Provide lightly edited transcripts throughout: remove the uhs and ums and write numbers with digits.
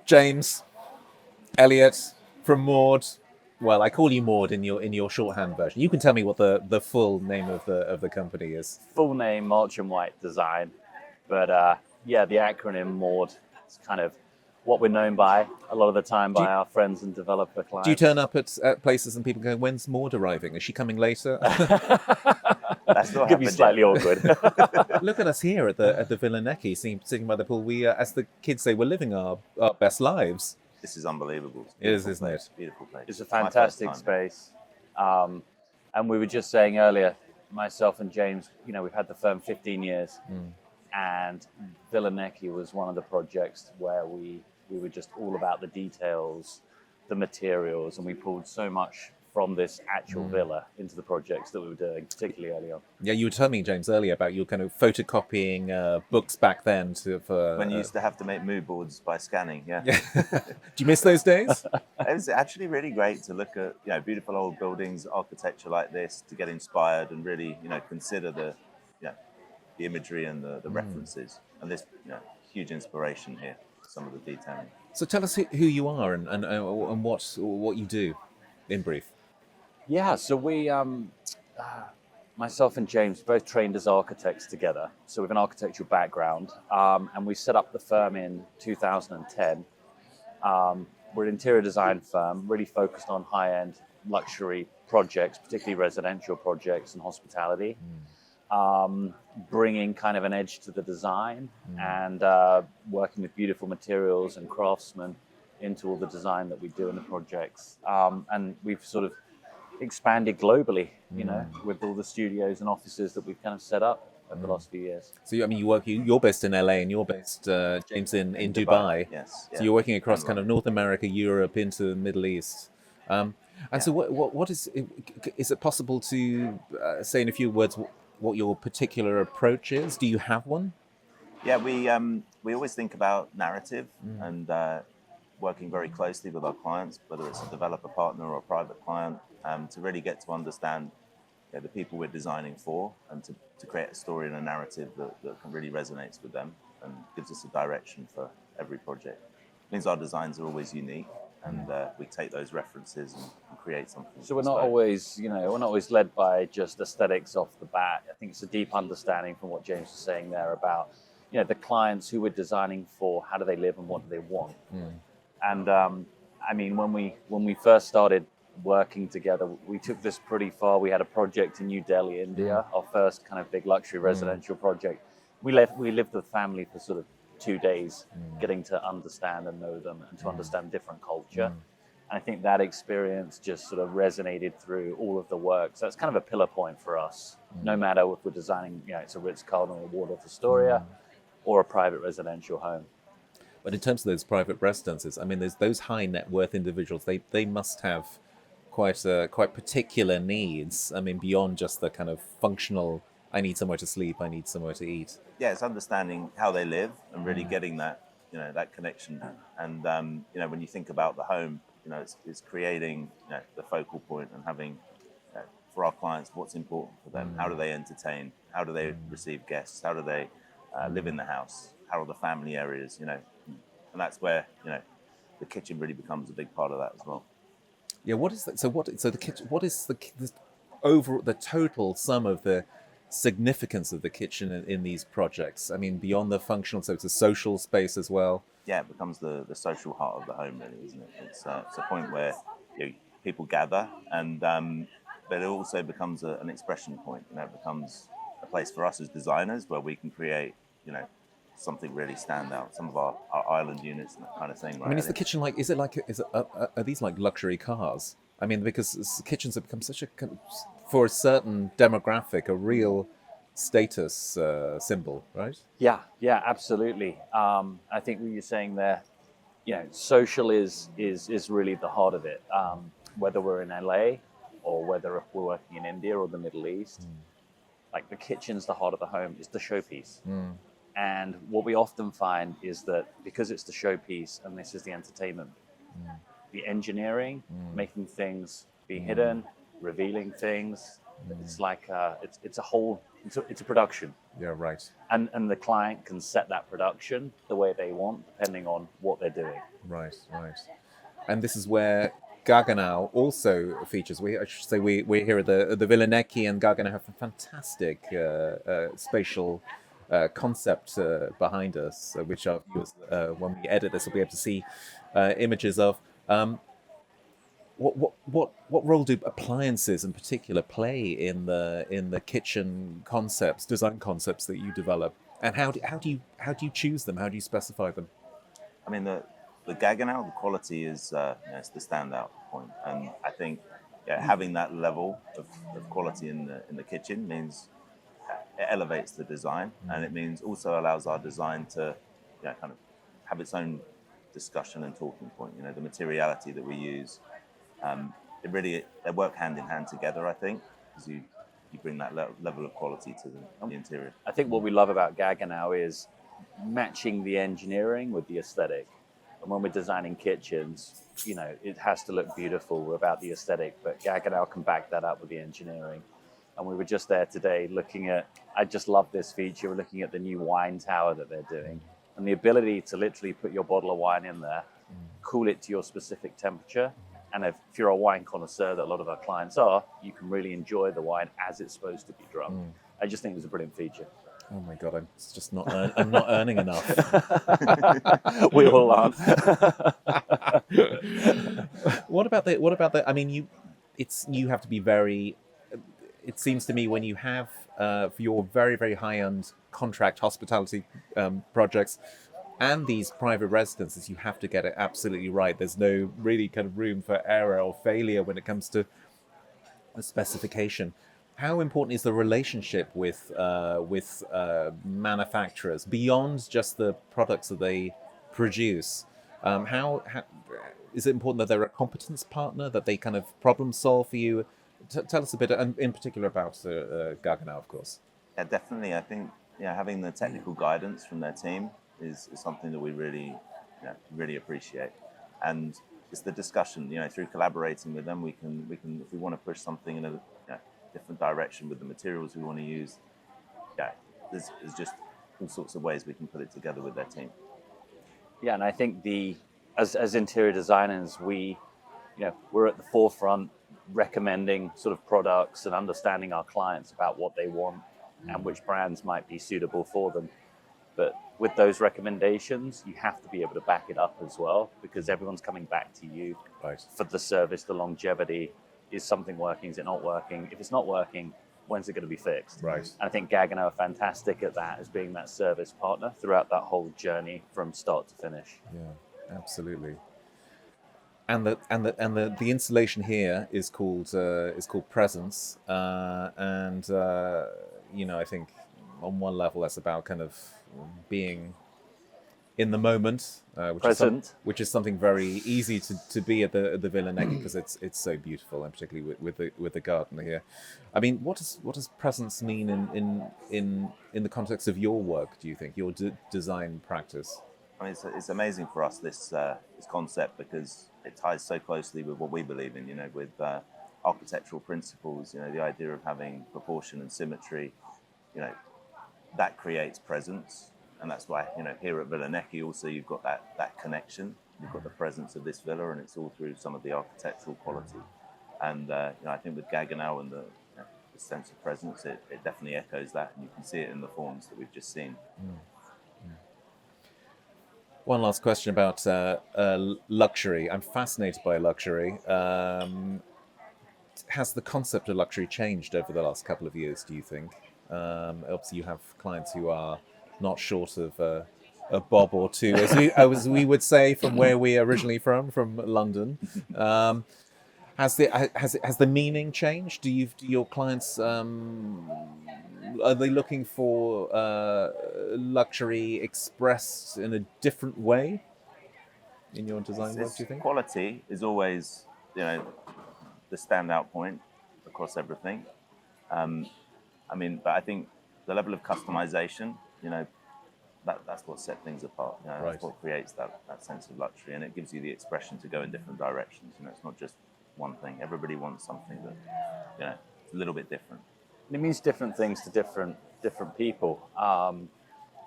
James, Elliot from MAWD. Well, I call you MAWD in your shorthand version. You can tell me what the full name of the company is. Full name, Mulch and White Design. But the acronym MAWD is kind of what we're known by a lot of the time by our friends and developer clients. Do you turn up at places and people go, when's MAWD arriving? Is she coming later? That's not could be slightly awkward. Look at us here at the Villa Necchi, sitting by the pool. We, as the kids say, we're living our best lives. This is unbelievable. It is, isn't it? Beautiful place. It's a fantastic space. And we were just saying earlier, myself and James, we've had the firm 15 years. And Villa Necchi was one of the projects where we were just all about the details, the materials, and we pulled so much from this actual villa into the projects that we were doing, particularly early on. Yeah, you were telling me, James, earlier about you kind of photocopying books back then for when you used to have to make mood boards by scanning. Yeah. Do you miss those days? It was actually really great to look at beautiful old buildings, architecture like this, to get inspired and really consider the imagery and the references, and this huge inspiration here. Some of the detailing. So tell us who you are and what you do, in brief. Yeah, so we, myself and James, both trained as architects together. So we have an architectural background, and we set up the firm in 2010. We're an interior design firm, really focused on high-end luxury projects, particularly residential projects and hospitality. Bringing kind of an edge to the design and working with beautiful materials and craftsmen into all the design that we do in the projects. And we've sort of expanded globally, with all the studios and offices that we've kind of set up over the last few years. So, you're based in LA and you're based, James, in Dubai. Yes. So you're working across kind of North America, Europe, into the Middle East. So what is it possible to say in a few words what your particular approach is? Do you have one? Yeah, we always think about narrative and working very closely with our clients, whether it's a developer partner or a private client, to really get to understand the people we're designing for, and to create a story and a narrative that can really resonates with them and gives us a direction for every project. It means our designs are always unique, and we take those references and create something. So we're not always led by just aesthetics off the bat. I think it's a deep understanding from what James was saying there about, the clients who we're designing for, how do they live and what do they want? And when we first started working together, we took this pretty far. We had a project in New Delhi, India, our first kind of big luxury residential project. We lived with family for sort of 2 days, getting to understand and know them and to understand different culture. And I think that experience just sort of resonated through all of the work. So it's kind of a pillar point for us, no matter if we're designing, it's a Ritz-Carlton or Waldorf Astoria or a private residential home. But in terms of those private residences, I mean, there's those high net worth individuals. They must have quite particular needs. I mean, beyond just the kind of functional, I need somewhere to sleep, I need somewhere to eat. Yeah, it's understanding how they live and really getting that, that connection. And, when you think about the home, it's creating the focal point and having, for our clients, what's important for them. How do they entertain? How do they receive guests? How do they live in the house? How are the family areas, And that's where, the kitchen really becomes a big part of that as well. Yeah, what is that? So the kitchen, what is the total sum of the significance of the kitchen in these projects? I mean, beyond the functional, so it's a social space as well. Yeah, it becomes the social heart of the home, really, isn't it? It's a point where people gather, and but it also becomes an expression point. It becomes a place for us as designers where we can create, something really stand out. Some of our island units and that kind of thing. Right? I mean, is the kitchen are these like luxury cars? I mean, because kitchens have become such for a certain demographic, a real status symbol, right? Yeah, absolutely. I think what you're saying there, social is really the heart of it. Whether we're in LA or whether we're working in India or the Middle East, like the kitchen's the heart of the home, is the showpiece. And what we often find is that because it's the showpiece and this is the entertainment, the engineering, making things be hidden, revealing things, It's like it's a whole it's a production, Yeah, right. and the client can set that production the way they want depending on what they're doing. Right, right. And this is where Gaggenau also features. I should say we're here at the Villa Necchi, and Gaggenau have a fantastic spatial concept behind us, which our viewers, when we edit this, will be able to see images of. What role do appliances in particular play in the kitchen concepts, design concepts that you develop, and how do you choose them? How do you specify them? I mean, the Gaggenau, the quality is it's the standout point, and I think having that level of quality in the kitchen means it elevates the design, and it means also allows our design to kind of have its own discussion and talking point. The materiality that we use, they work hand in hand together. I think because you bring that level of quality to the interior. I think what we love about Gaggenau is matching the engineering with the aesthetic. And when we're designing kitchens, it has to look beautiful about the aesthetic, but Gaggenau can back that up with the engineering. And we were just there today looking at, I just love this feature, we're looking at the new wine tower that they're doing. And the ability to literally put your bottle of wine in there, cool it to your specific temperature. And if you're a wine connoisseur, that a lot of our clients are, you can really enjoy the wine as it's supposed to be drunk. I just think it was a brilliant feature. Oh my God, I'm just not. I'm not earning enough. We all aren't. What about the? I mean, you have to be very. It seems to me when you have for your very very high end contract hospitality projects and these private residences, you have to get it absolutely right. There's no really kind of room for error or failure when it comes to the specification. How important is the relationship with manufacturers beyond just the products that they produce? How is it important that they're a competence partner, that they kind of problem solve for you? Tell us a bit, in particular, about Gaggenau, of course. Yeah, definitely. I think having the technical guidance from their team is something that we really appreciate, and it's the discussion. Through collaborating with them, we can if we want to push something in a different direction with the materials we want to use. There's just all sorts of ways we can put it together with their team. Yeah, and I think as interior designers, we're at the forefront recommending sort of products and understanding our clients about what they want and which brands might be suitable for them. But with those recommendations, you have to be able to back it up as well, because everyone's coming back to you for the service, the longevity. Is something working? Is it not working? If it's not working, when's it going to be fixed? Right. And I think Gaggenau are fantastic at that, as being that service partner throughout that whole journey from start to finish. Yeah, absolutely. And the installation here is called Presence, and I think on one level that's about kind of being in the moment, which is something very easy to be at the Villa Necchi, because it's so beautiful, and particularly with the garden here. I mean, what does presence mean in the context of your work? Do you think your design practice? I mean, it's amazing for us this concept, because it ties so closely with what we believe in. With architectural principles. The idea of having proportion and symmetry. That creates presence. And that's why, here at Villa Necchi also you've got that connection. You've got the presence of this villa, and it's all through some of the architectural quality. And I think with Gaggenau and the sense of presence, it definitely echoes that, and you can see it in the forms that we've just seen. One last question about luxury. I'm fascinated by luxury. Has the concept of luxury changed over the last couple of years, do you think? Obviously, you have clients who are not short of a bob or two, as we would say, from where we are originally from London. Has the meaning changed? Do your clients are they looking for luxury expressed in a different way in your design work? Do you think quality is always the standout point across everything? But I think the level of customization, that's what sets things apart. That's what creates that sense of luxury, and it gives you the expression to go in different directions. It's not just one thing. Everybody wants something that a little bit different. It means different things to different people.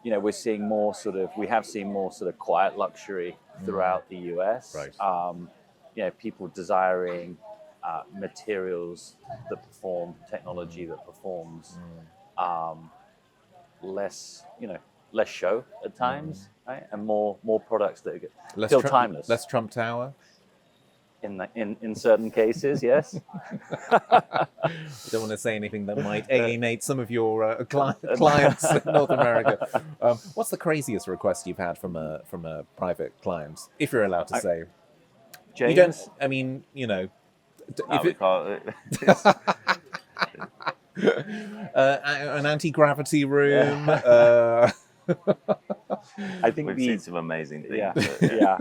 You know, we have seen more sort of quiet luxury throughout the US. Right. You know, people desiring materials that perform, technology that performs, less show at times, right? And more products that are still timeless. Less Trump Tower. In certain cases, yes. You don't want to say anything that might alienate some of your clients in North America. What's the craziest request you've had from a private client, if you're allowed to say? James? You don't. I mean, you know. No, we can't. An anti-gravity room. I think we've seen some amazing things. Yeah.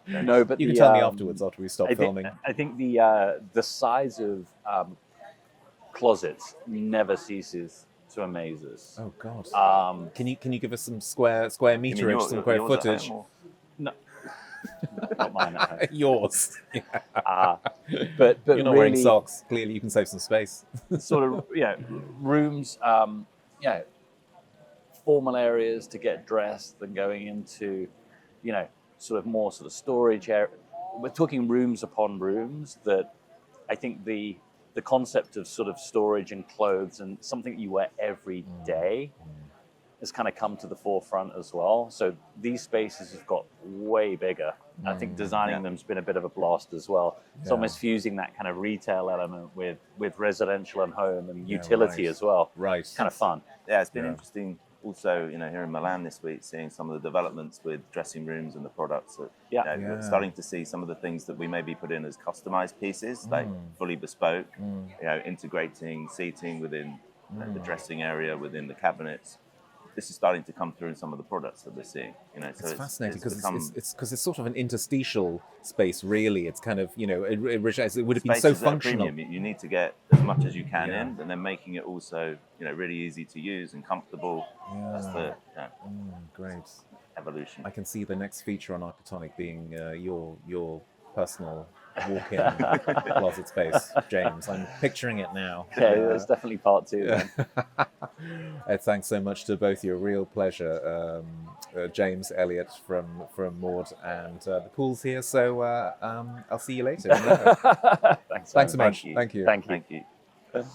No, but you can tell me afterwards after we stop filming. I think the size of closets never ceases to amaze us. Oh God! Can you give us some square meterage, some square footage? No, not mine at home. Yours. But you're not really, wearing socks. Clearly, you can save some space. Sort of, rooms. Formal areas to get dressed, than going into, sort of storage area. We're talking rooms upon rooms. That I think the concept of sort of storage and clothes and something that you wear every day has kind of come to the forefront as well. So these spaces have got way bigger. I think designing them's been a bit of a blast as well. It's almost fusing that kind of retail element with residential and home and utility as well. Right. It's kind of fun. Yeah, it's been interesting. Also, here in Milan this week, seeing some of the developments with dressing rooms and the products. We're starting to see some of the things that we maybe put in as customized pieces, like fully bespoke. Integrating seating within the dressing area, within the cabinets. This is starting to come through in some of the products that we're seeing. It's fascinating because it's sort of an interstitial space. Really, it's kind of it would have been so functional. You need to get as much as you can in, and then making it also really easy to use and comfortable. That's the great evolution. I can see the next feature on Architonic being your personal walk-in closet space, James. I'm picturing it now. Okay, there's definitely part 2 then. Thanks so much to both you. A real pleasure. James, Elliot from MAWD, and the pool's here, so I'll see you later. Thanks so much. Thank you. Thank you. Thank you. Thank you.